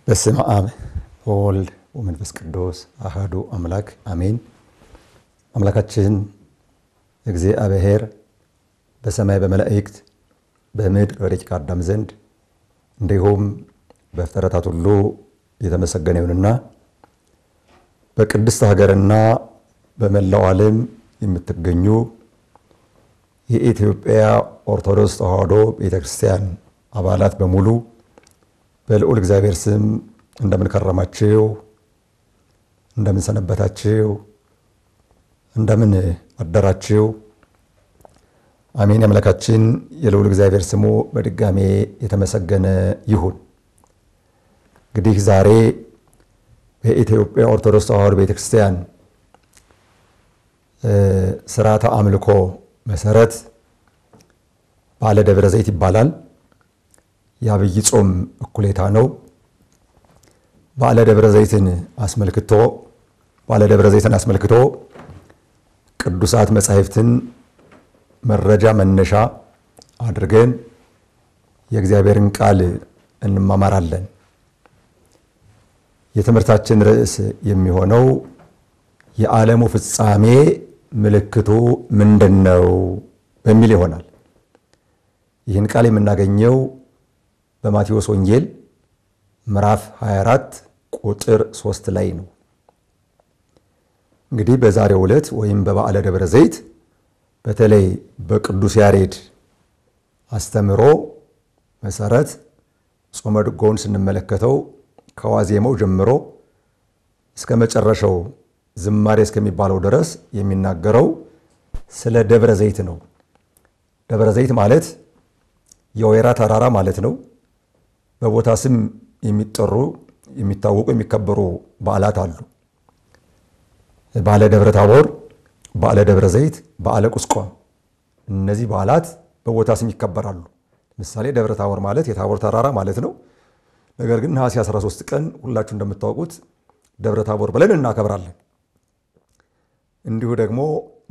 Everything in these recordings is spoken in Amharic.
በስመ አብ ወወልድ ወመንፈስ ቅዱስ አሐዱ አምላክ አሜን። አምላካችን እግዚአብሔር በሰማይ በመላእክት በምድር በደቂቀ አዳም ዘንድ እንዲሁም በፍጥረታት ሁሉ የተመሰገነ ይሁንና በቅድስት ሀገርና በመላው ዓለም የምትገኙ የኢትዮጵያ ኦርቶዶክስ ተዋሕዶ ቤተክርስቲያን አባላት በሙሉ በልዑል እግዚአብሔር ስም እንደምን ከረማችሁ፣ እንደምን ሰነበታችሁ፣ እንደምን አደራችሁ። አሜን። አምላካችን የልዑል እግዚአብሔር ስሙ በድጋሜ የተመሰገነ ይሁን። እንግዲህ ዛሬ በኢትዮጵያ ኦርቶዶክስ ተዋሕዶ ቤተክርስቲያን ሥርዓተ አምልኮ መሰረት በዓለ ደብረ ዘይት ይባላል። የአብይ ጾም እኩሌታ ነው። በዓለ ደብረ ዘይትን አስመልክቶ ቅዱሳት መጻሕፍትን መረጃ መነሻ አድርገን የእግዚአብሔርን ቃል እንማማራለን። የትምህርታችን ርዕስ የሚሆነው የዓለሙ ፍጻሜ ምልክቱ ምንድነው በሚል ይሆናል። ይህን ቃል የምናገኘው በማቴዎስ ወንጌል ምዕራፍ 24 ቁጥር 3 ላይ ነው። እንግዲህ በዛሬው ዕለት ወይም በበዓለ ደብረ ዘይት በተለይ በቅዱስ ያሬድ አስተምሮ መሰረት ጾመ ድጓውን ስንመለከተው ከዋዜማው ጀምሮ እስከ መጨረሻው ዝማሬ እስከሚባለው ድረስ የሚናገረው ስለ ደብረ ዘይት ነው። ደብረ ዘይት ማለት የወይራ ተራራ ማለት ነው። በቦታ ስም የሚጠሩ የሚታወቁ የሚከበሩ በዓላት አሉ። በዓለ ደብረ ታቦር፣ በዓለ ደብረ ዘይት፣ በዓለ ቁስቋም። እነዚህ በዓላት በቦታ ስም ይከበራሉ። ለምሳሌ ደብረ ታቦር ማለት የታቦር ተራራ ማለት ነው። ነገር ግን ነሐሴ 13 ቀን ሁላችሁ እንደምታውቁት ደብረ ታቦር ብለን እናከብራለን። እንዲሁ ደግሞ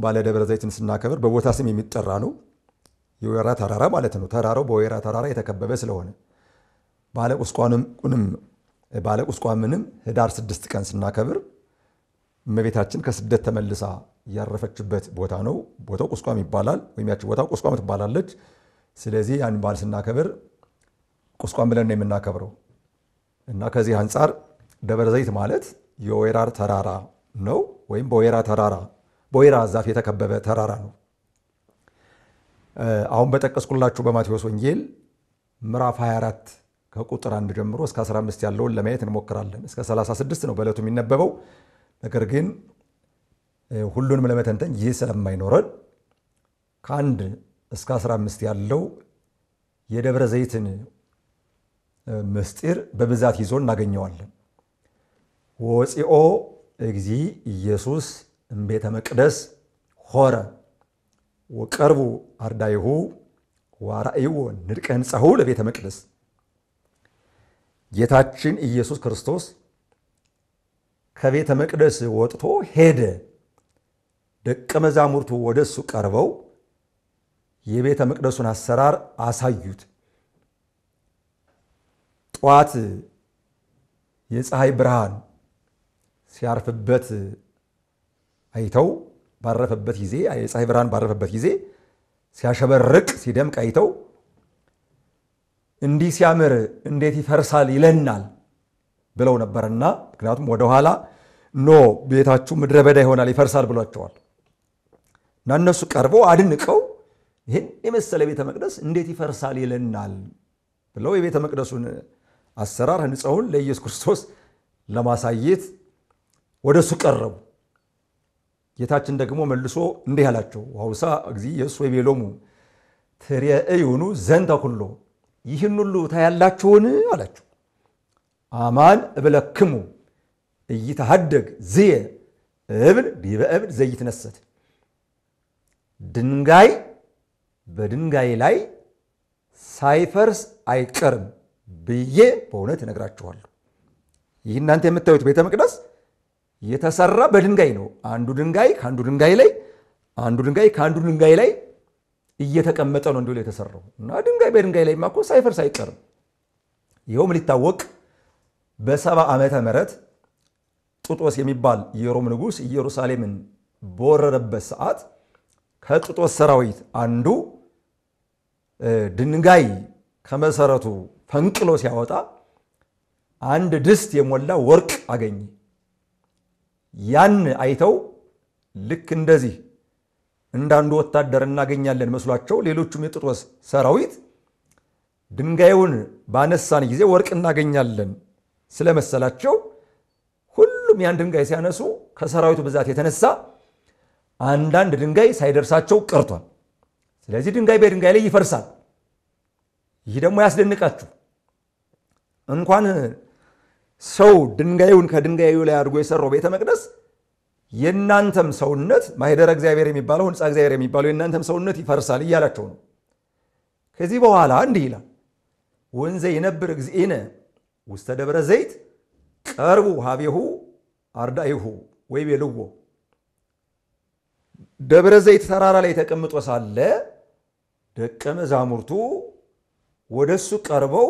በዓለ ደብረ ዘይትን ስናከብር በቦታ ስም የሚጠራ ነው። የወይራ ተራራ ማለት ነው። ተራራው በወይራ ተራራ የተከበበ ስለሆነ ባለ ቁስቋምንም ህዳር 6 ቀን ስናከብር እመቤታችን ከስደት ተመልሳ ያረፈችበት ቦታ ነው። ቦታው ቁስቋም ይባላል፣ ወይም ያቺ ቦታ ቁስቋም ትባላለች። ስለዚህ ያን በዓል ስናከብር ቁስቋም ብለን ነው የምናከብረው እና ከዚህ አንጻር ደብረ ዘይት ማለት የወይራ ተራራ ነው፣ ወይም በወይራ ዛፍ የተከበበ ተራራ ነው። አሁን በጠቀስኩላችሁ በማቴዎስ ወንጌል ምዕራፍ 24 ከቁጥር 1 ጀምሮ እስከ 15 ያለውን ለማየት እንሞክራለን። እስከ 36 ነው በዕለቱ የሚነበበው። ነገር ግን ሁሉንም ለመተንተን ይህ ስለማይኖረን ከ1 እስከ 15 ያለው የደብረ ዘይትን ምስጢር በብዛት ይዞ እናገኘዋለን። ወፂኦ እግዚ ኢየሱስ እምቤተ መቅደስ ሆረ ወቀርቡ አርዳይሁ ወራእይዎ ንድቀ ሕንጻሁ ለቤተ መቅደስ። ጌታችን ኢየሱስ ክርስቶስ ከቤተ መቅደስ ወጥቶ ሄደ። ደቀ መዛሙርቱ ወደሱ ቀርበው የቤተ መቅደሱን አሰራር አሳዩት። ጧት የፀሐይ ብርሃን ሲያርፍበት አይተው ባረፈበት ጊዜ የፀሐይ ብርሃን ባረፈበት ጊዜ ሲያሸበርቅ ሲደምቅ አይተው እንዲህ ሲያምር እንዴት ይፈርሳል ይለናል ብለው ነበርና፣ ምክንያቱም ወደኋላ ቤታችሁ ምድረ በዳ ይሆናል ይፈርሳል ብሏቸዋል። እና እነሱ ቀርበው አድንቀው ይህን የመሰለ ቤተ መቅደስ እንዴት ይፈርሳል ይለናል ብለው የቤተ መቅደሱን አሰራር ሕንጻውን ለኢየሱስ ክርስቶስ ለማሳየት ወደሱ ቀረቡ። ጌታችን ደግሞ መልሶ እንዲህ አላቸው፣ ዋውሳ እግዚ ኢየሱስ ወይቤሎሙ ትሬእዩኑ ዘንተ ኩሎ፣ ይህን ሁሉ ታያላችሁን አላቸው። አማን እብለክሙ ኢይትሐደግ ዝየ እብን ዲበ እብን ዘይትነሰት፣ ድንጋይ በድንጋይ ላይ ሳይፈርስ አይቀርም ብዬ በእውነት እነግራችኋለሁ። ይህ እናንተ የምታዩት ቤተ መቅደስ የተሰራ በድንጋይ ነው። አንዱ ድንጋይ ከአንዱ ድንጋይ ላይ እየተቀመጠ ነው እንዲሁ የተሰራው እና ድንጋይ በድንጋይ ላይ ማኮ ሳይፈርስ አይቀርም። ይኸውም ሊታወቅ በ70 ዓመተ ምህረት ጡጦስ የሚባል የሮም ንጉሥ ኢየሩሳሌምን በወረረበት ሰዓት ከጡጦስ ሰራዊት አንዱ ድንጋይ ከመሰረቱ ፈንቅሎ ሲያወጣ አንድ ድስት የሞላ ወርቅ አገኘ። ያን አይተው ልክ እንደዚህ እንዳንዱ ወታደር እናገኛለን መስሏቸው ሌሎቹም የጡጦስ ሰራዊት ድንጋዩን ባነሳን ጊዜ ወርቅ እናገኛለን ስለመሰላቸው ሁሉም ያን ድንጋይ ሲያነሱ ከሰራዊቱ ብዛት የተነሳ አንዳንድ ድንጋይ ሳይደርሳቸው ቀርቷል። ስለዚህ ድንጋይ በድንጋይ ላይ ይፈርሳል። ይህ ደግሞ ያስደንቃችሁ። እንኳን ሰው ድንጋዩን ከድንጋዩ ላይ አድርጎ የሰራው ቤተ መቅደስ የእናንተም ሰውነት ማኅደረ እግዚአብሔር የሚባለው ሕንፃ እግዚአብሔር የሚባለው የእናንተም ሰውነት ይፈርሳል እያላቸው ነው። ከዚህ በኋላ እንዲህ ይላል፣ ወንዘ ይነብር እግዚእነ ውስተ ደብረ ዘይት ቀርቡ ሀቤሁ አርዳኢሁ ወይቤልዎ። ደብረ ዘይት ተራራ ላይ ተቀምጦ ሳለ ደቀ መዛሙርቱ ወደሱ ቀርበው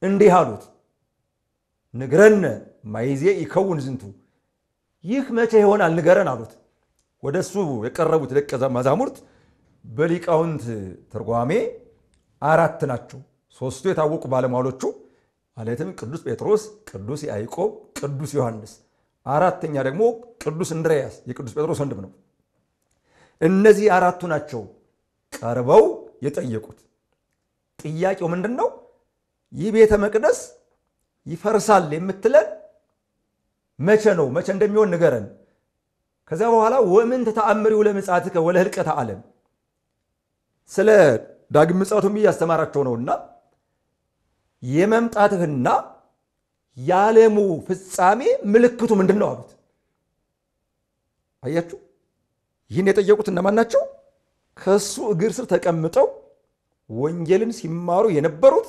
እንዲህ አሉት፣ ንግረነ ማይዜ ይከውን ዝንቱ፣ ይህ መቼ ይሆናል ንገረን አሉት። ወደሱ የቀረቡት ደቀ መዛሙርት በሊቃውንት ትርጓሜ 4 ናቸው። 3ቱ የታወቁ ባለሟሎቹ ማለትም ቅዱስ ጴጥሮስ፣ ቅዱስ ያዕቆብ፣ ቅዱስ ዮሐንስ፣ 4ኛ ደግሞ ቅዱስ እንድርያስ የቅዱስ ጴጥሮስ ወንድም ነው። እነዚህ 4ቱ ናቸው ቀርበው የጠየቁት። ጥያቄው ምንድን ነው? ይህ ቤተ መቅደስ ይፈርሳል የምትለን መቼ ነው? መቼ እንደሚሆን ንገረን። ከዚያ በኋላ ወምንት ተአምሪው ለምጽአትከ ወለህልቀተ ዓለም፣ ስለ ዳግም ምጽአቱም እያስተማራቸው ነውና የመምጣትህና የዓለሙ ፍጻሜ ምልክቱ ምንድን ነው አሉት። አያችሁ፣ ይህን የጠየቁት እነማን ናቸው? ከሱ እግር ስር ተቀምጠው ወንጌልን ሲማሩ የነበሩት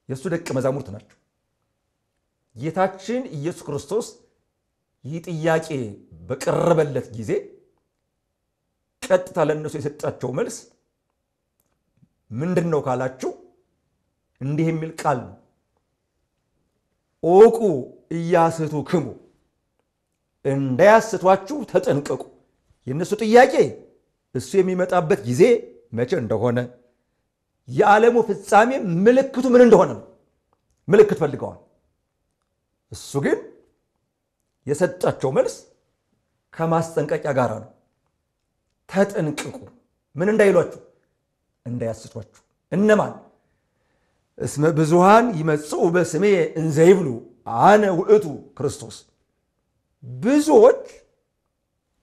የእሱ ደቀ መዛሙርት ናቸው። ጌታችን ኢየሱስ ክርስቶስ ይህ ጥያቄ በቀረበለት ጊዜ ቀጥታ ለነሱ የሰጣቸው መልስ ምንድን ነው ካላችሁ እንዲህ የሚል ቃል ነው፣ ኦቁ ኢያስቱክሙ፣ እንዳያስቷችሁ ተጠንቀቁ። የእነሱ ጥያቄ እሱ የሚመጣበት ጊዜ መቼ እንደሆነ የዓለሙ ፍጻሜ ምልክቱ ምን እንደሆነ ነው። ምልክት ፈልገዋል። እሱ ግን የሰጣቸው መልስ ከማስጠንቀቂያ ጋር ነው። ተጠንቀቁ፣ ምን እንዳይሏችሁ፣ እንዳያስቷችሁ። እነማን? እስመ ብዙሃን ይመጽኡ በስሜ እንዘ ይብሉ አነ ውእቱ ክርስቶስ፣ ብዙዎች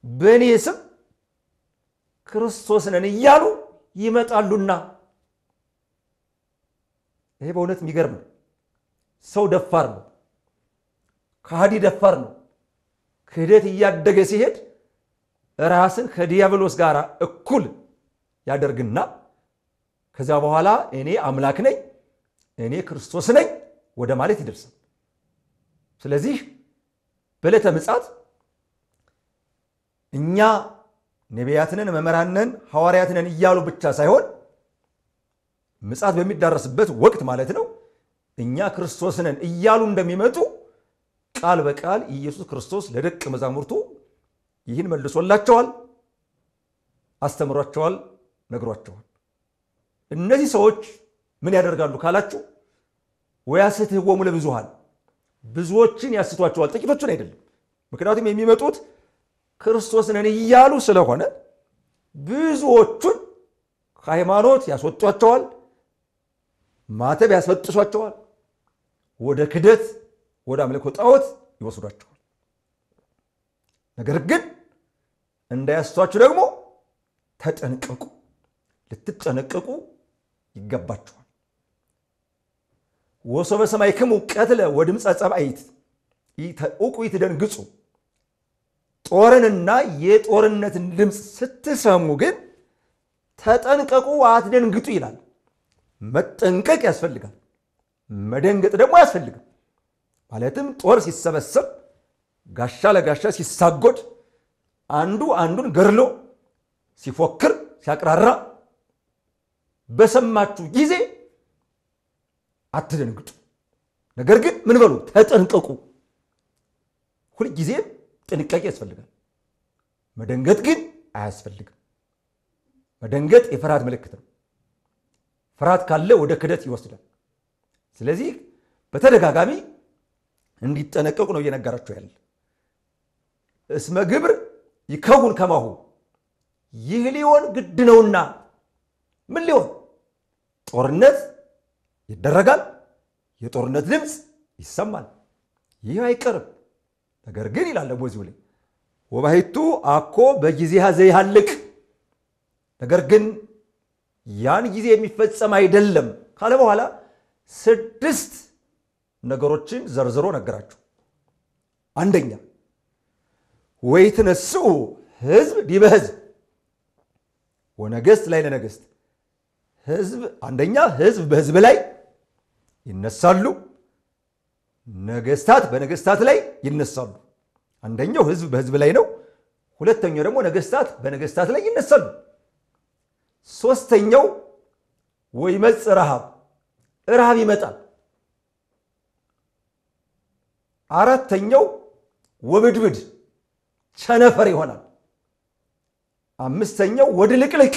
በእኔ ስም ክርስቶስ ነን እያሉ ይመጣሉና። ይሄ በእውነት የሚገርም ነው። ሰው ደፋር ነው፣ ከሃዲ ደፋር ነው። ክህደት እያደገ ሲሄድ ራስን ከዲያብሎስ ጋር እኩል ያደርግና ከዛ በኋላ እኔ አምላክ ነኝ፣ እኔ ክርስቶስ ነኝ ወደ ማለት ይደርሳል። ስለዚህ በዕለተ ምጽአት እኛ ነቢያትንን መምህራንን ሐዋርያትንን እያሉ ብቻ ሳይሆን ምጽአት በሚዳረስበት ወቅት ማለት ነው እኛ ክርስቶስንን እያሉ እንደሚመጡ ቃል በቃል ኢየሱስ ክርስቶስ ለደቀ መዛሙርቱ ይህን መልሶላቸዋል፣ አስተምሯቸዋል፣ ነግሯቸዋል። እነዚህ ሰዎች ምን ያደርጋሉ ካላችሁ ወያስትህዎሙ ለብዙሃን፣ ብዙዎችን ያስቷቸዋል፣ ጥቂቶችን አይደለም። ምክንያቱም የሚመጡት ክርስቶስንን እያሉ ስለሆነ ብዙዎቹን ከሃይማኖት ያስወጧቸዋል፣ ማተብ ያስበጥሷቸዋል፣ ወደ ክደት ወደ አምልኮ ጣዖት ይወስዷቸዋል። ነገር ግን እንዳያስቷችሁ ደግሞ ተጠንቀቁ፣ ልትጠነቀቁ ይገባችኋል። ወሶበ ሰማዕክሙ ቀትለ ወድምፀ ጸባኢት ኢተኡቁ ይትደንግጹ፣ ጦርንና የጦርነትን ድምፅ ስትሰሙ ግን ተጠንቀቁ አትደንግጡ ይላል። መጠንቀቅ ያስፈልጋል፣ መደንገጥ ደግሞ አያስፈልግም። ማለትም ጦር ሲሰበሰብ ጋሻ ለጋሻ ሲሳጎድ አንዱ አንዱን ገድሎ ሲፎክር ሲያቅራራ በሰማችሁ ጊዜ አትደንግጡ፣ ነገር ግን ምን በሉ ተጠንቀቁ። ሁሉ ጊዜ ጥንቃቄ ያስፈልጋል። መደንገጥ ግን አያስፈልግም። መደንገጥ የፍርሃት ምልክት ነው። ፍርሃት ካለ ወደ ክደት ይወስዳል። ስለዚህ በተደጋጋሚ እንዲጠነቀቁ ነው እየነገራቸው ያለ። እስመ ግብር ይከውን ከማሁ ይህ ሊሆን ግድ ነውና ምን ሊሆን ጦርነት ይደረጋል። የጦርነት ድምፅ ይሰማል። ይህ አይቀርም። ነገር ግን ይላል በዚሁ ላይ ወባይቱ አኮ በጊዜሃ ዘይሃልቅ ነገር ግን ያን ጊዜ የሚፈጸም አይደለም ካለ በኋላ 6 ነገሮችን ዘርዝሮ ነገራቸው። አንደኛ ወይትነስኡ ሕዝብ ዲበ ሕዝብ ወነገሥት ላይ ለነገሥት ሕዝብ አንደኛ ሕዝብ በሕዝብ ላይ ይነሳሉ፣ ነገሥታት በነገሥታት ላይ ይነሳሉ። አንደኛው ሕዝብ በሕዝብ ላይ ነው። ሁለተኛው ደግሞ ነገሥታት በነገሥታት ላይ ይነሳሉ። ሶስተኛው ወይመጽእ ረሃብ ይመጣል። አራተኛው ወብድብድ ቸነፈር ይሆናል። አምስተኛው ወድልቅልቅ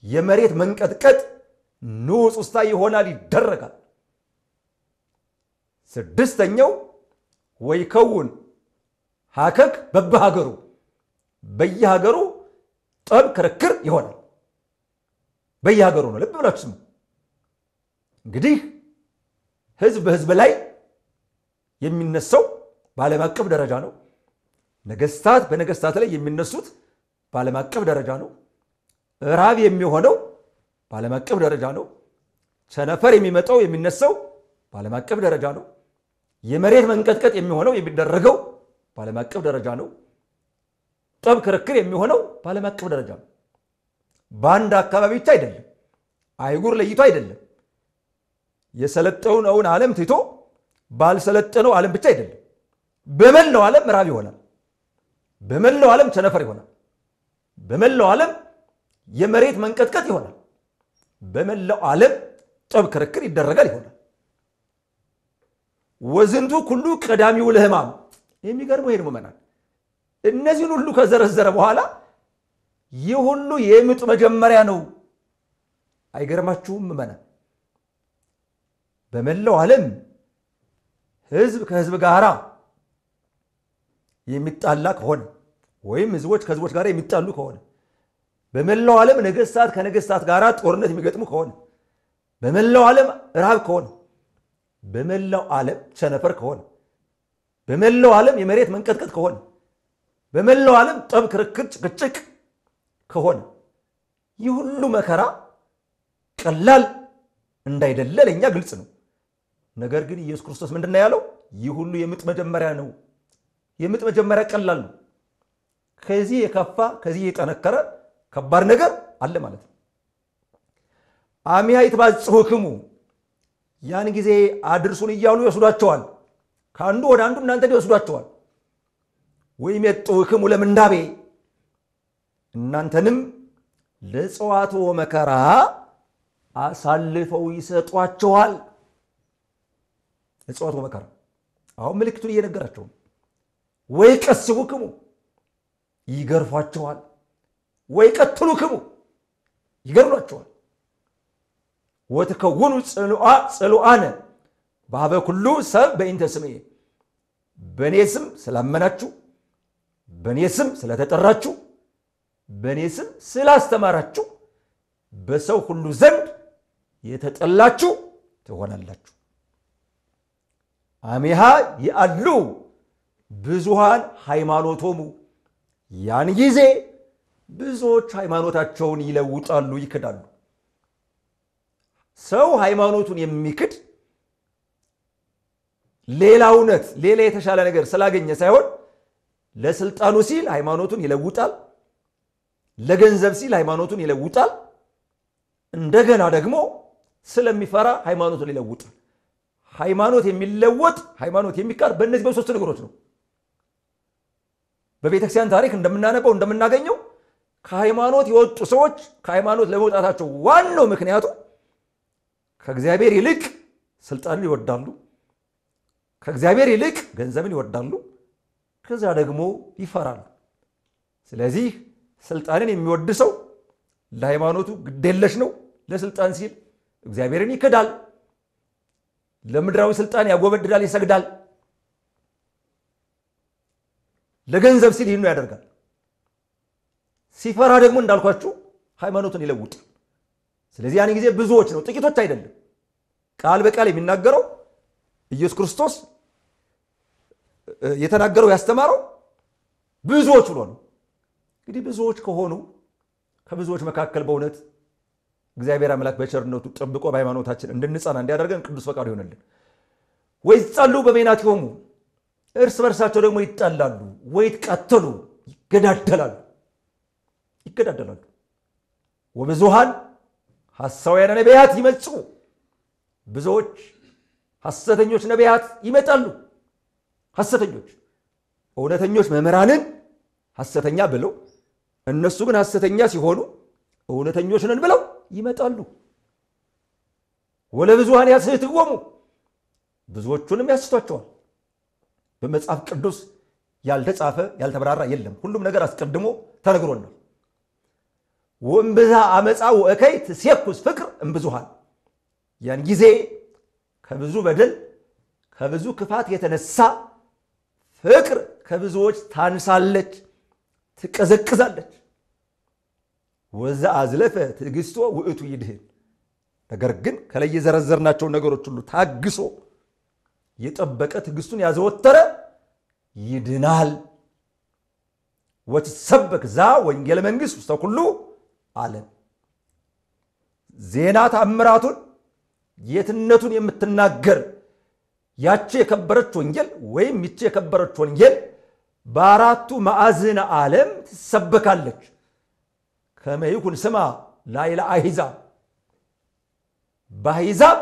የመሬት መንቀጥቀጥ ንውፅ ውስጥ ይሆናል ይደረጋል። ስድስተኛው ወይከውን ሀከክ በበሀገሩ በየሀገሩ ጠብ ክርክር ይሆናል። በየሀገሩ ነው። ልብ ብላችሁ ስሙ። እንግዲህ ሕዝብ በሕዝብ ላይ የሚነሳው በዓለም አቀፍ ደረጃ ነው። ነገሥታት በነገሥታት ላይ የሚነሱት በዓለም አቀፍ ደረጃ ነው። ራብ የሚሆነው በዓለም አቀፍ ደረጃ ነው። ቸነፈር የሚመጣው የሚነሳው በዓለም አቀፍ ደረጃ ነው። የመሬት መንቀጥቀጥ የሚሆነው የሚደረገው በዓለም አቀፍ ደረጃ ነው። ጠብ ክርክር የሚሆነው በዓለም አቀፍ ደረጃ ነው። በአንድ አካባቢ ብቻ አይደለም። አይጉር ለይቶ አይደለም። የሰለጠነውን ዓለም ትቶ ባልሰለጠነው ዓለም ብቻ አይደለም። በመላው ዓለም ራብ ይሆናል። በመላው ዓለም ቸነፈር ይሆናል። በመላው ዓለም የመሬት መንቀጥቀጥ ይሆናል። በመላው ዓለም ጠብ ክርክር ይደረጋል ይሆናል። ወዝንቱ ኩሉ ቀዳሚው ለሕማም የሚገርመው ይሄን ምዕመናን እነዚህን ሁሉ ከዘረዘረ በኋላ ይህ ሁሉ የምጥ መጀመሪያ ነው። አይገርማችሁም ምዕመናን? በመላው ዓለም ሕዝብ ከሕዝብ ጋር የሚጣላ ከሆነ ወይም ሕዝቦች ከሕዝቦች ጋር የሚጣሉ ከሆነ በመላው ዓለም ነገሥታት ከነገሥታት ጋር ጦርነት የሚገጥሙ ከሆነ በመላው ዓለም ረሃብ ከሆነ በመላው ዓለም ቸነፈር ከሆነ በመላው ዓለም የመሬት መንቀጥቀጥ ከሆነ በመላው ዓለም ጠብ ክርክር ጭቅጭቅ ከሆነ ይህ ሁሉ መከራ ቀላል እንዳይደለ ለኛ ግልጽ ነው። ነገር ግን ኢየሱስ ክርስቶስ ምንድነው ያለው? ይህ ሁሉ የምጥ መጀመሪያ ነው። የምጥ መጀመሪያ ቀላል ነው። ከዚህ የከፋ ከዚህ የጠነከረ ከባድ ነገር አለ ማለት ነው። አሚያ ይትባጽሑክሙ ያን ጊዜ አድርሱን እያሉ ይወስዷቸዋል። ከአንዱ ወደ አንዱ እናንተን ይወስዷቸዋል። ወይም የጥውክሙ ለምንዳቤ እናንተንም ለጽዋቶ መከራ አሳልፈው ይሰጧቸዋል። ለጽዋቶ መከራ አሁን ምልክቱን እየነገራቸው ወይ ቀስቡክሙ ይገርፏቸዋል፣ ወይ ቀትሉክሙ ይገርሏቸዋል። ወትከውኑ ጽሉአነ በኀበ ኩሉ ሰብ በእንተ ስምየ በእኔ ስም ስላመናችሁ፣ በእኔ ስም ስለተጠራችሁ፣ በእኔ ስም ስላስተማራችሁ በሰው ሁሉ ዘንድ የተጠላችሁ ትሆናላችሁ። አሜሃ ያሉ ብዙሃን ሃይማኖቶሙ ያን ጊዜ ብዙዎች ሃይማኖታቸውን ይለውጣሉ፣ ይክዳሉ። ሰው ሃይማኖቱን የሚክድ ሌላ እውነት ሌላ የተሻለ ነገር ስላገኘ ሳይሆን ለስልጣኑ ሲል ሃይማኖቱን ይለውጣል፣ ለገንዘብ ሲል ሃይማኖቱን ይለውጣል፣ እንደገና ደግሞ ስለሚፈራ ሃይማኖቱን ይለውጣል። ሃይማኖት የሚለወጥ ሃይማኖት የሚካድ በእነዚህ በሶስት ነገሮች ነው። በቤተክርስቲያን ታሪክ እንደምናነበው እንደምናገኘው ከሃይማኖት የወጡ ሰዎች ከሃይማኖት ለመውጣታቸው ዋናው ምክንያቱ ከእግዚአብሔር ይልቅ ስልጣንን ይወዳሉ፣ ከእግዚአብሔር ይልቅ ገንዘብን ይወዳሉ፣ ከዛ ደግሞ ይፈራሉ። ስለዚህ ስልጣንን የሚወድ ሰው ለሃይማኖቱ ግዴለሽ ነው። ለስልጣን ሲል እግዚአብሔርን ይክዳል፣ ለምድራዊ ስልጣን ያጎበድዳል፣ ይሰግዳል። ለገንዘብ ሲል ይህን ያደርጋል። ሲፈራ ደግሞ እንዳልኳችሁ ሃይማኖቱን ይለውጣል። ስለዚህ ያን ጊዜ ብዙዎች ነው፣ ጥቂቶች አይደለም። ቃል በቃል የሚናገረው ኢየሱስ ክርስቶስ የተናገረው ያስተማረው ብዙዎች ብሎ ነው። እንግዲህ ብዙዎች ከሆኑ ከብዙዎች መካከል በእውነት እግዚአብሔር አምላክ በቸርነቱ ጠብቆ በሃይማኖታችን እንድንጸና እንዲያደርገን ቅዱስ ፈቃዱ ይሆንልን። ወይጸሉ በበይናቲሆሙ እርስ በርሳቸው ደግሞ ይጣላሉ፣ ወይትቃተሉ ይገዳደላሉ። ወብዙሃን ሐሳውያነ ነቢያት ይመጽኡ ብዙዎች ሐሰተኞች ነቢያት ይመጣሉ። ሐሰተኞች እውነተኞች መምህራንን ሐሰተኛ ብለው እነሱ ግን ሐሰተኛ ሲሆኑ እውነተኞች ነን ብለው ይመጣሉ። ወለብዙሃን ያስሕትዎሙ ብዙዎቹንም ያስቷቸዋል። በመጽሐፍ ቅዱስ ያልተጻፈ ያልተብራራ የለም። ሁሉም ነገር አስቀድሞ ተነግሮናል። ወእምብዛ አመፃ ወእከይ ትሴኩስ ፍቅር እምብዙሃን ያን ጊዜ ከብዙ በደል ከብዙ ክፋት የተነሳ ፍቅር ከብዙዎች ታንሳለች፣ ትቀዘቅዛለች። ወዛ አዝለፈ ትዕግስቶ ውእቱ ይድህን ነገር ግን ከላይ የዘረዘርናቸው ነገሮች ሁሉ ታግሶ የጠበቀ ትዕግስቱን ያዘወተረ ይድናል። ወትሰበክ ዛ ወንጌል መንግሥት ውስተ ኩሉ ዓለም ዜና ተአምራቱን ጌትነቱን የምትናገር ያቺ የከበረች ወንጌል ወይም ይቺ የከበረች ወንጌል በአራቱ ማዕዝነ ዓለም ትሰበካለች። ከመ ይኩን ስማ ላዕለ አሕዛብ በአሕዛብ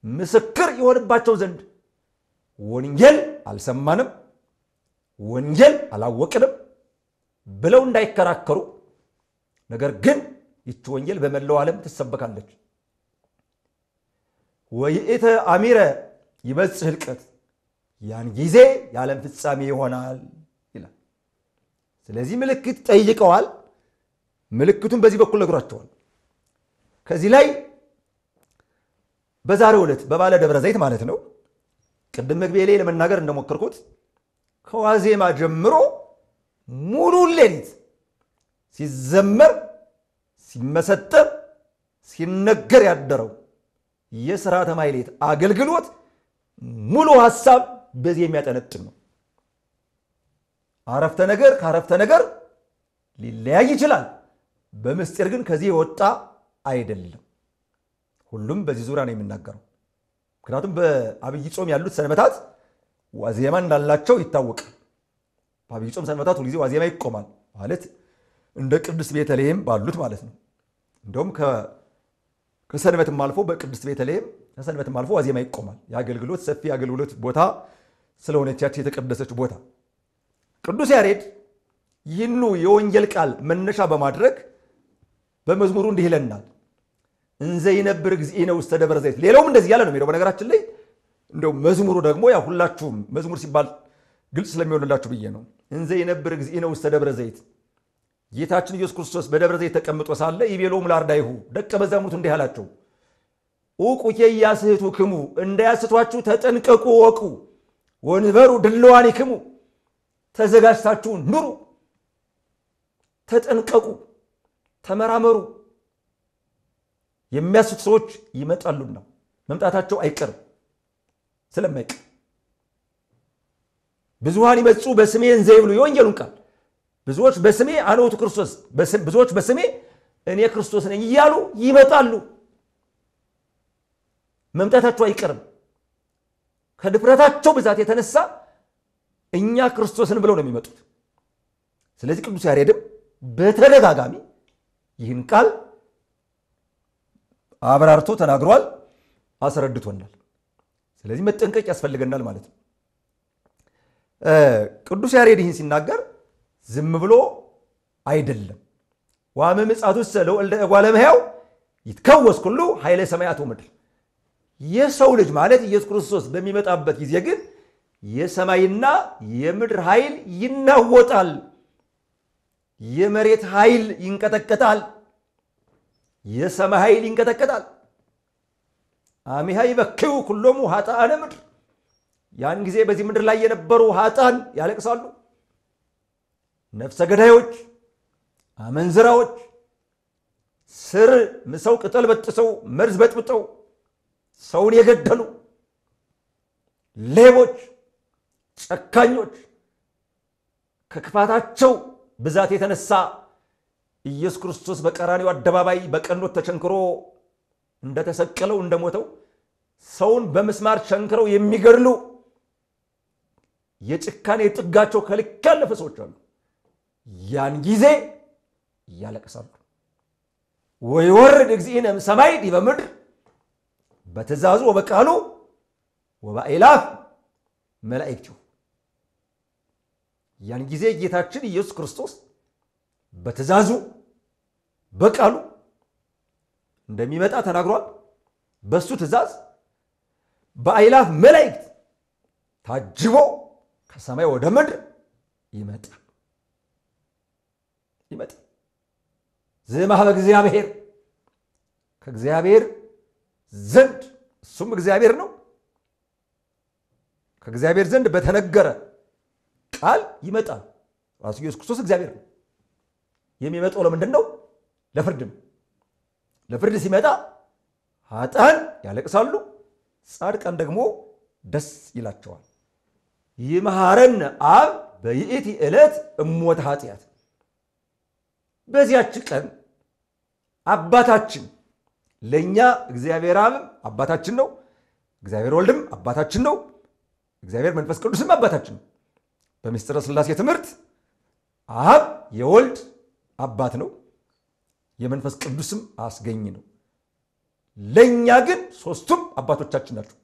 ምስክር የሆንባቸው ዘንድ ወንጌል አልሰማንም፣ ወንጌል አላወቅንም ብለው እንዳይከራከሩ፣ ነገር ግን ይቺ ወንጌል በመላው ዓለም ትሰበካለች። ወይእተ አሚረ ይበጽሕ ሕልቀት ያን ጊዜ የዓለም ፍጻሜ ይሆናል ይላል። ስለዚህ ምልክት ጠይቀዋል። ምልክቱን በዚህ በኩል ነግሯቸዋል። ከዚህ ላይ በዛሬው ዕለት በባለ ደብረ ዘይት ማለት ነው ቅድም መግቢያ ላይ ለመናገር እንደሞከርኩት ከዋዜማ ጀምሮ ሙሉ ሌሊት ሲዘመር ሲመሰጠር ሲነገር ያደረው የሥርዓተ ማሕሌት አገልግሎት ሙሉ ሐሳብ በዚህ የሚያጠነጥን ነው። አረፍተ ነገር ከአረፍተ ነገር ሊለያይ ይችላል። በምስጢር ግን ከዚህ የወጣ አይደለም። ሁሉም በዚህ ዙሪያ ነው የሚናገረው። ምክንያቱም በአብይ ጾም ያሉት ሰንበታት ዋዜማ እንዳላቸው ይታወቃል። በአብይ ጾም ሰንበታት ሁልጊዜ ዋዜማ ይቆማል ማለት እንደ ቅድስት ቤተልሔም ባሉት ማለት ነው። እንደውም ከሰንበትም አልፎ በቅድስት ቤተልሔም ከሰንበትም አልፎ ዋዜማ ይቆማል። የአገልግሎት ሰፊ የአገልግሎት ቦታ ስለሆነች ያቺ የተቀደሰች ቦታ ቅዱስ ያሬድ ይህኑ የወንጌል ቃል መነሻ በማድረግ በመዝሙሩ እንዲህ ይለናል። እንዘ ይነብር እግዚእነ ውስተ ደብረ ዘይት። ሌላውም እንደዚህ ያለ ነው የሚለው። በነገራችን ላይ እንደው መዝሙሩ ደግሞ ያ ሁላችሁም መዝሙር ሲባል ግልጽ ስለሚሆንላችሁ ብዬ ነው። እንዘ ይነብር እግዚእነ ውስተ ደብረ ዘይት ጌታችን ኢየሱስ ክርስቶስ በደብረ ዘይት ተቀምጦ ሳለ ይቤሎሙ ለአርዳኢሁ ደቀ መዛሙርቱ እንዲህ አላቸው፣ ዑቁኬ ኢያስሕቱክሙ እንዳያስቷችሁ ተጠንቀቁ ወቁ፣ ወንበሩ ድልዋኒክሙ ተዘጋጅታችሁ ኑሩ፣ ተጠንቀቁ፣ ተመራመሩ። የሚያስቱ ሰዎች ይመጣሉና መምጣታቸው አይቀርም ስለማይቀር ብዙሃን ይመጹ በስሜ እንዘ ይብሉ የወንጌሉን ቃል ብዙዎች በስሜ አነ ውእቱ ክርስቶስ ብዙዎች በስሜ እኔ ክርስቶስ ነኝ እያሉ ይመጣሉ። መምጣታቸው አይቀርም። ከድፍረታቸው ብዛት የተነሳ እኛ ክርስቶስን ብለው ነው የሚመጡት። ስለዚህ ቅዱስ ያሬድም በተደጋጋሚ ይህን ቃል አብራርቶ ተናግሯል፣ አስረድቶናል። ስለዚህ መጠንቀቅ ያስፈልገናል ማለት ነው። ቅዱስ ያሬድ ይህን ሲናገር ዝም ብሎ አይደለም። ዋመ ምጽአቱሰ ለወልደ እጓለ እመሕያው ይትከወስ ኩሉ ኃይለ ሰማያት ወምድር የሰው ልጅ ማለት ኢየሱስ ክርስቶስ በሚመጣበት ጊዜ ግን የሰማይና የምድር ኃይል ይናወጣል፣ የመሬት ኃይል ይንቀጠቀጣል፣ የሰማይ ኃይል ይንቀጠቀጣል። አሚሃ ይበክዩ ኩሎሙ ኃጥአነ ምድር። ያን ጊዜ በዚህ ምድር ላይ የነበሩ ኃጥአን ያለቅሳሉ። ነፍሰ ገዳዮች፣ አመንዝራዎች፣ ስር ምሰው ቅጠል በጥሰው መርዝ በጥብጠው ሰውን የገደሉ ሌቦች፣ ጨካኞች ከክፋታቸው ብዛት የተነሳ ኢየሱስ ክርስቶስ በቀራንዮ አደባባይ በቀኖት ተቸንክሮ እንደተሰቀለው እንደሞተው ሰውን በመስማር ቸንክረው የሚገድሉ የጭካኔ ጥጋቸው ከልክ ያለፈ ሰዎች አሉ። ያን ጊዜ ያለቅሳሉ። ወይወርድ እግዚእነ እምሰማይ ዲበ ምድር በትእዛዙ ወበቃሉ ወበአእላፍ መላእክቲሁ። ያን ጊዜ ጌታችን ኢየሱስ ክርስቶስ በትእዛዙ በቃሉ እንደሚመጣ ተናግሯል። በሱ ትእዛዝ በአእላፍ መላእክት ታጅቦ ከሰማይ ወደ ምድር ይመጣል። ዘእምኀበ እግዚአብሔር ከእግዚአብሔር ዘንድ እሱም እግዚአብሔር ነው። ከእግዚአብሔር ዘንድ በተነገረ ቃል ይመጣል። ራሱ ኢየሱስ ክርስቶስ እግዚአብሔር ነው። የሚመጣው ለምንድን ነው? ለፍርድ ነው። ለፍርድ ሲመጣ ኃጥአን ያለቅሳሉ፣ ጻድቃን ደግሞ ደስ ይላቸዋል። ይምሃረነ አብ በይእቲ ዕለት እሞተ ኃጢአት። በዚያች ቀን አባታችን ለኛ እግዚአብሔር አብም አባታችን ነው፣ እግዚአብሔር ወልድም አባታችን ነው፣ እግዚአብሔር መንፈስ ቅዱስም አባታችን ነው። በምስጢረ ሥላሴ ትምህርት አብ የወልድ አባት ነው፣ የመንፈስ ቅዱስም አስገኝ ነው። ለኛ ግን ሶስቱም አባቶቻችን ናቸው።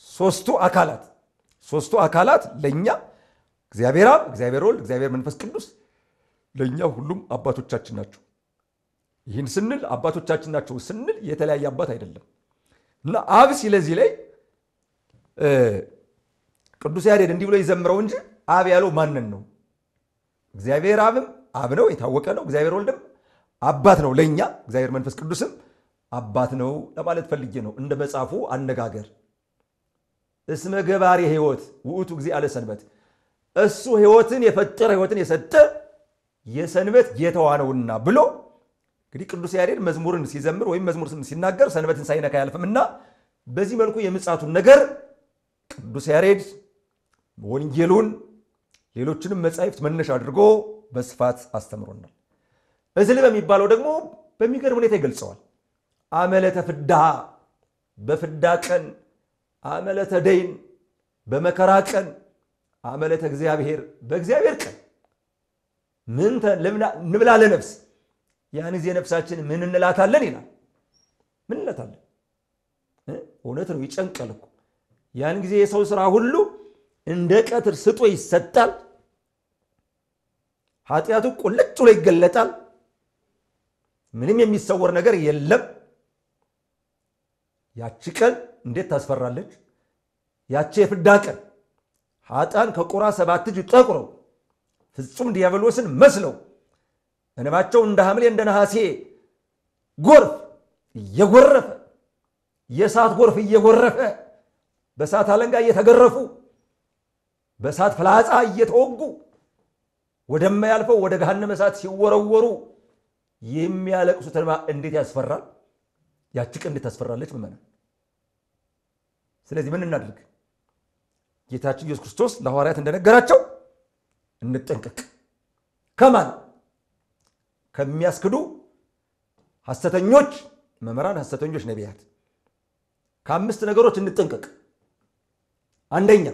ሶስቱ አካላት ለኛ እግዚአብሔር አብ፣ እግዚአብሔር ወልድ፣ እግዚአብሔር መንፈስ ቅዱስ ለኛ ሁሉም አባቶቻችን ናቸው። ይህን ስንል አባቶቻችን ናቸው ስንል የተለያየ አባት አይደለም። እና አብ ሲለዚህ ላይ ቅዱስ ያሬድ እንዲህ ብሎ ይዘምረው እንጂ አብ ያለው ማንን ነው? እግዚአብሔር አብም አብ ነው፣ የታወቀ ነው። እግዚአብሔር ወልድም አባት ነው ለኛ፣ እግዚአብሔር መንፈስ ቅዱስም አባት ነው ለማለት ፈልጌ ነው። እንደ መጽሐፉ አነጋገር እስመ ገባሬ ሕይወት ውእቱ እግዚእ አለ ሰንበት፣ እሱ ሕይወትን የፈጠረ ሕይወትን የሰጠ የሰንበት ጌታዋ ነውና ብሎ እንግዲህ ቅዱስ ያሬድ መዝሙርን ሲዘምር ወይም መዝሙር ሲናገር ሰንበትን ሳይነካ አያልፍምና በዚህ መልኩ የምጽአቱን ነገር ቅዱስ ያሬድ ወንጌሉን ሌሎችንም መጻሕፍት መነሻ አድርጎ በስፋት አስተምሮናል። እዝል በሚባለው ደግሞ በሚገርም ሁኔታ ይገልጸዋል። አመለተ ፍዳ በፍዳ ቀን፣ አመለተ ደይን በመከራ ቀን፣ አመለተ እግዚአብሔር በእግዚአብሔር ቀን ምን ንብላ ለነፍስ፣ ያን ጊዜ ነፍሳችን ምን እንላታለን ይላል። ምን እንላታለን? እውነት ነው፣ ይጨንቃል እኮ። ያን ጊዜ የሰው ስራ ሁሉ እንደ ቀትር ስጦ ይሰጣል። ኃጢአቱ ቁልጭ ብሎ ይገለጣል። ምንም የሚሰወር ነገር የለም። ያቺ ቀን እንዴት ታስፈራለች! ያቺ የፍዳ ቀን ኃጥአን ከቁራ 7 እጅ ጠቁረው ፍጹም ዲያብሎስን መስለው እንባቸው እንደ ሐምሌ እንደ ነሐሴ ጎርፍ እየጎረፈ የእሳት ጎርፍ እየጎረፈ በእሳት አለንጋ እየተገረፉ በእሳት ፍላጻ እየተወጉ ወደማያልፈው ወደ ገሃነመ እሳት ሲወረወሩ የሚያለቅሱት እንባ እንዴት ያስፈራል! ያቺ ቀን እንዴት ታስፈራለች ምእመናን! ስለዚህ ምን እናድርግ? ጌታችን ኢየሱስ ክርስቶስ ለሐዋርያት እንደነገራቸው እንጠንቀቅ። ከማን? ከሚያስክዱ ሐሰተኞች መምህራን፣ ሐሰተኞች ነቢያት። ከ5 ነገሮች እንጠንቀቅ። አንደኛ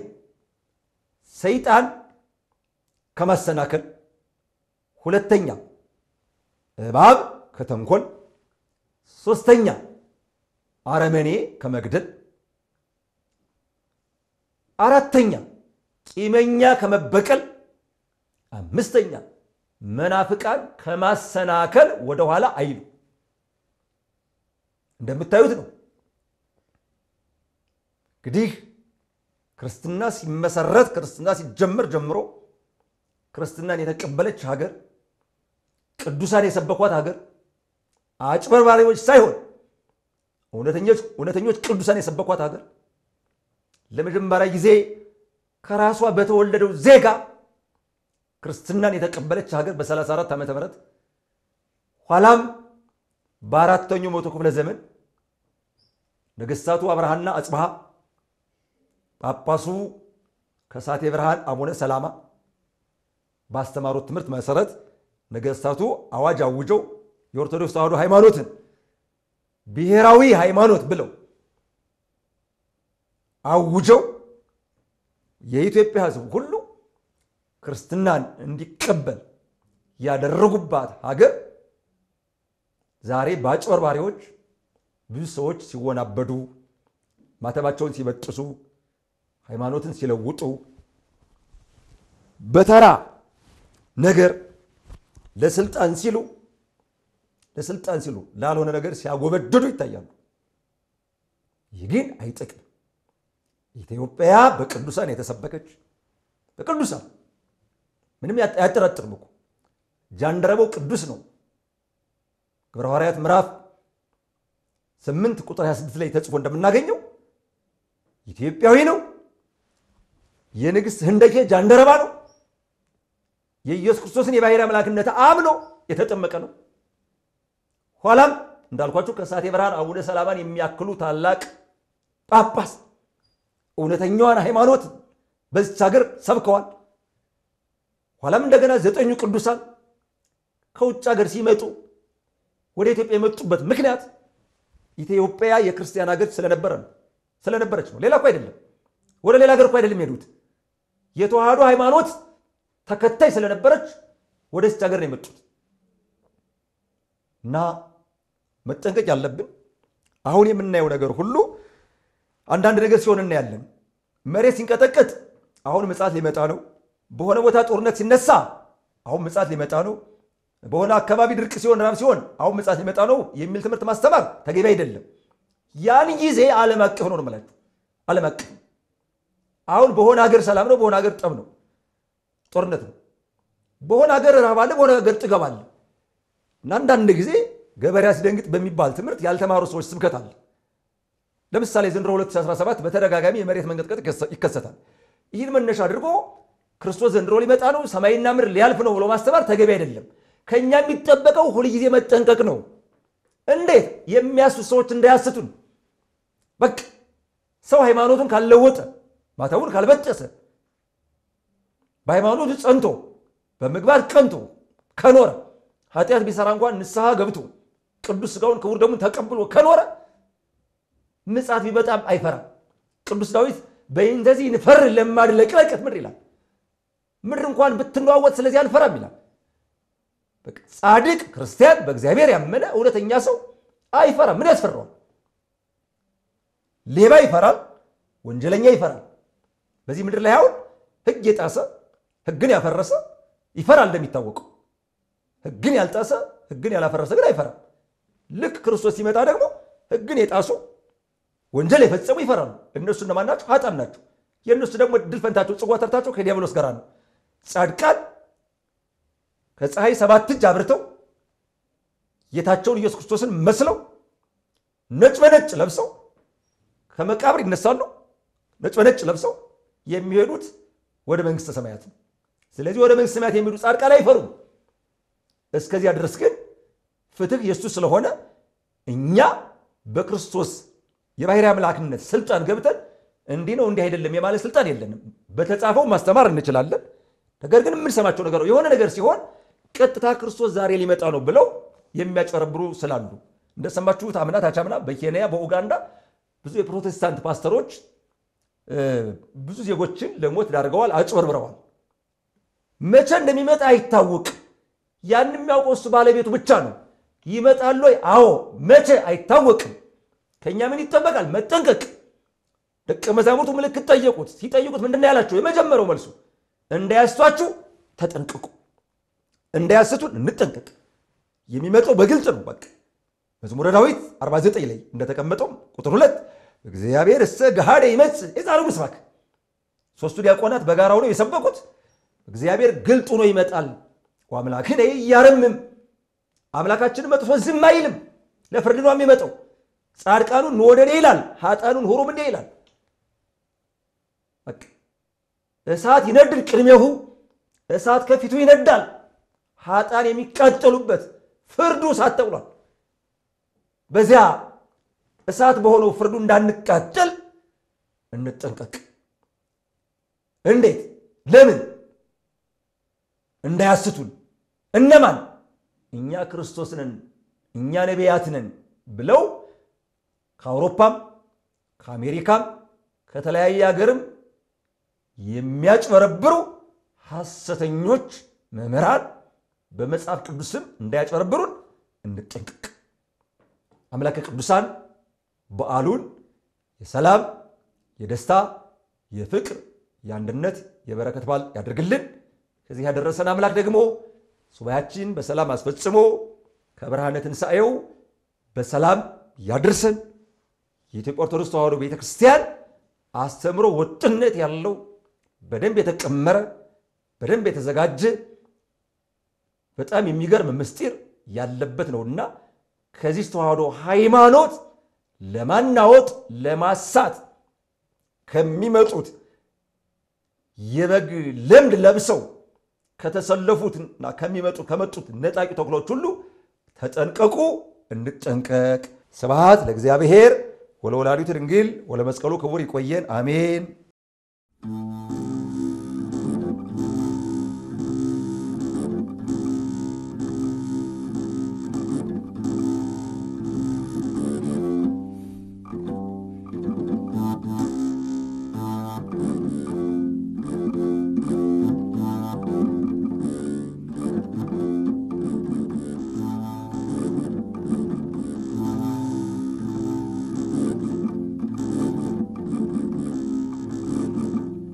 ሰይጣን ከማሰናከል፣ ሁለተኛ እባብ ከተንኮል፣ ሶስተኛ አረመኔ ከመግደል፣ አራተኛ ቂመኛ ከመበቀል፣ አምስተኛ መናፍቃን ከማሰናከል ወደ ኋላ አይሉ። እንደምታዩት ነው። እንግዲህ ክርስትና ሲመሰረት ክርስትና ሲጀመር ጀምሮ ክርስትናን የተቀበለች ሀገር፣ ቅዱሳን የሰበኳት ሀገር፣ አጭበርባሪዎች ሳይሆን እውነተኞች ቅዱሳን የሰበኳት ሀገር፣ ለመጀመሪያ ጊዜ ከራሷ በተወለደው ዜጋ ክርስትናን የተቀበለች ሀገር በ34 ዓመተ ምህረት ኋላም በአራተኛው መቶ ክፍለ ዘመን ነገስታቱ አብርሃና አጽብሃ፣ ጳጳሱ ከሳቴ ብርሃን አቡነ ሰላማ ባስተማሩት ትምህርት መሰረት ነገስታቱ አዋጅ አውጀው የኦርቶዶክስ ተዋሕዶ ሃይማኖትን ብሔራዊ ሃይማኖት ብለው አውጀው የኢትዮጵያ ሕዝብ ሁሉ ክርስትናን እንዲቀበል ያደረጉባት ሀገር ዛሬ በአጭበርባሪዎች ብዙ ሰዎች ሲወናበዱ፣ ማተባቸውን ሲበጥሱ፣ ሃይማኖትን ሲለውጡ፣ በተራ ነገር ለስልጣን ሲሉ ላልሆነ ነገር ሲያጎበድዱ ይታያሉ። ይህ ግን አይጠቅም። ኢትዮጵያ በቅዱሳን የተሰበከች በቅዱሳን ምንም ያጠራጥርም እኮ ጃንደረባው ቅዱስ ነው። ግብረ ሐዋርያት ምዕራፍ 8 ቁጥር 26 ላይ ተጽፎ እንደምናገኘው ኢትዮጵያዊ ነው። የንግሥት ህንደኬ ጃንደረባ ነው። የኢየሱስ ክርስቶስን የባሕርይ አምላክነት አምኖ የተጠመቀ ነው። ኋላም እንዳልኳችሁ ከሳቴ ብርሃን አቡነ ሰላማን የሚያክሉ ታላቅ ጳጳስ እውነተኛዋን ሃይማኖት በዚች ሀገር ሰብከዋል። ኋላም እንደገና 9 ቅዱሳን ከውጭ ሀገር ሲመጡ ወደ ኢትዮጵያ የመጡበት ምክንያት ኢትዮጵያ የክርስቲያን ሀገር ስለነበረች ነው። ሌላ እኮ አይደለም። ወደ ሌላ ሀገር እኮ አይደለም የሄዱት። የተዋሕዶ ሃይማኖት ተከታይ ስለነበረች ወደዚች ሀገር ነው የመጡት። እና መጠንቀቅ ያለብን አሁን የምናየው ነገር ሁሉ አንዳንድ ነገር ሲሆን እናያለን። መሬት ሲንቀጠቀጥ አሁን ምጽአት ሊመጣ ነው። በሆነ ቦታ ጦርነት ሲነሳ አሁን ምጽአት ሊመጣ ነው። በሆነ አካባቢ ድርቅ ሲሆን ራብ ሲሆን አሁን ምጽአት ሊመጣ ነው የሚል ትምህርት ማስተማር ተገቢ አይደለም። ያን ጊዜ ዓለም አቀፍ ነው ማለት ዓለም አቀፍ። አሁን በሆነ ሀገር ሰላም ነው፣ በሆነ ሀገር ጠብ ነው፣ ጦርነት ነው። በሆነ ሀገር ራብ አለ፣ በሆነ ሀገር ጥገብ አለ። እና አንዳንድ ጊዜ ገበሬ አስደንግጥ በሚባል ትምህርት ያልተማሩ ሰዎች ስብከት አለ። ለምሳሌ ዘንድሮ 2017 በተደጋጋሚ የመሬት መንቀጥቀጥ ይከሰታል። ይህን መነሻ አድርጎ ክርስቶስ ዘንድሮ ሊመጣ ነው፣ ሰማይና ምድር ሊያልፍ ነው ብሎ ማስተማር ተገቢ አይደለም። ከኛ የሚጠበቀው ሁልጊዜ መጠንቀቅ ነው። እንዴት? የሚያስቱ ሰዎች እንዳያስቱን። በቃ ሰው ሃይማኖቱን ካልለወጠ፣ ማተቡን ካልበጠሰ፣ በሃይማኖቱ ጸንቶ በምግባር ቀንቶ ከኖረ፣ ኃጢአት ቢሰራ እንኳን ንስሐ ገብቶ ቅዱስ ሥጋውን ክቡር ደሙን ተቀብሎ ከኖረ ምጽአት ቢመጣም አይፈራም። ቅዱስ ዳዊት በእንደዚህ ንፈር ለማድ ለቅለቀት ምድር ይላል። ምድር እንኳን ብትነዋወጥ ስለዚህ አልፈራም ይላል። ጻድቅ ክርስቲያን በእግዚአብሔር ያመነ እውነተኛ ሰው አይፈራም። ምን ያስፈራዋል? ሌባ ይፈራል፣ ወንጀለኛ ይፈራል። በዚህ ምድር ላይ አሁን ሕግ የጣሰ ሕግን ያፈረሰ ይፈራል። እንደሚታወቀው ሕግን ያልጣሰ ሕግን ያላፈረሰ ግን አይፈራም። ልክ ክርስቶስ ሲመጣ ደግሞ ሕግን የጣሱ ወንጀል የፈጸሙ ይፈራሉ። እነሱ እነማን ናቸው? ኃጥአን ናቸው። የእነሱ ደግሞ ድል ፈንታቸው ጽዋ ተርታቸው ከዲያብሎስ ጋር ነው። ጻድቃን ከፀሐይ 7 እጅ አብርተው ጌታቸውን ኢየሱስ ክርስቶስን መስለው ነጭ በነጭ ለብሰው ከመቃብር ይነሳሉ። ነጭ በነጭ ለብሰው የሚሄዱት ወደ መንግሥተ ሰማያት ነው። ስለዚህ ወደ መንግሥተ ሰማያት የሚሄዱ ጻድቃን አይፈሩም። እስከዚያ ድረስ ግን ፍትህ የእሱ ስለሆነ እኛ በክርስቶስ የባሕርይ አምላክነት ስልጣን ገብተን እንዲህ ነው እንዲህ አይደለም የማለት ስልጣን የለንም። በተጻፈው ማስተማር እንችላለን። ነገር ግን የምንሰማቸው ነገር የሆነ ነገር ሲሆን ቀጥታ ክርስቶስ ዛሬ ሊመጣ ነው ብለው የሚያጨረብሩ ስላሉ እንደሰማችሁት አምና ታቻምና በኬንያ በኡጋንዳ ብዙ የፕሮቴስታንት ፓስተሮች ብዙ ዜጎችን ለሞት ዳርገዋል፣ አጭበርብረዋል። መቼ እንደሚመጣ አይታወቅ። ያን የሚያውቀው እሱ ባለቤቱ ብቻ ነው። ይመጣል ወይ? አዎ። መቼ አይታወቅም። ከኛ ምን ይጠበቃል? መጠንቀቅ። ደቀ መዛሙርቱ ምልክት ጠየቁት። ሲጠይቁት ምንድን ነው ያላቸው? የመጀመሪያው መልሱ እንዳያስቷችሁ ተጠንቀቁ። እንዳያስቱን እንጠንቀቅ። የሚመጣው በግልጽ ነው። በቃ መዝሙረ ዳዊት 49 ላይ እንደተቀመጠው ቁጥር 2 እግዚአብሔር እሰ ገሃደ ይመጽእ የጻሩ ምስባክ ሶስቱ ዲያቆናት በጋራ ሆነው የሰበኩት እግዚአብሔር ግልጥ ሆኖ ይመጣል። ወአምላክነ ያረምም አምላካችን መጥፎ ዝም አይልም። ለፍርድ ነው የሚመጣው። ጻድቃኑን ወደኔ ይላል፣ ኃጣኑን ሆሮም እንደ ይላል። በቃ እሳት ይነድል ቅድሜሁ እሳት ከፊቱ ይነዳል። ኃጣን የሚቃጠሉበት ፍርዱ እሳት ተብሏል። በዚያ እሳት በሆነው ፍርዱ እንዳንቃጠል እንጠንቀቅ። እንዴት? ለምን? እንዳያስቱን። እነማን? እኛ ክርስቶስ ነን፣ እኛ ነቢያት ነን ብለው ከአውሮፓም ከአሜሪካም ከተለያየ ሀገርም የሚያጭበረብሩ ሐሰተኞች መምህራን በመጽሐፍ ቅዱስም እንዳያጭበረብሩን እንጠንቀቅ። አምላከ ቅዱሳን በዓሉን የሰላም፣ የደስታ፣ የፍቅር፣ የአንድነት፣ የበረከት በዓል ያደርግልን። ከዚህ ያደረሰን አምላክ ደግሞ ሱባኤያችን በሰላም አስፈጽሞ ከብርሃነ ትንሣኤው በሰላም ያድርሰን። የኢትዮጵያ ኦርቶዶክስ ተዋሕዶ ቤተክርስቲያን አስተምሮ ወጥነት ያለው በደንብ የተቀመረ በደንብ የተዘጋጀ በጣም የሚገርም ምስጢር ያለበት ነውና ከዚህ ተዋሕዶ ሃይማኖት ለማናወጥ ለማሳት ከሚመጡት የበግ ለምድ ለብሰው ከተሰለፉትና ከመጡት ነጣቂ ተኩሎች ሁሉ ተጠንቀቁ፣ እንጠንቀቅ። ስብሐት ለእግዚአብሔር ወለወላዲቱ ድንግል ወለመስቀሉ ክቡር። ይቆየን። አሜን።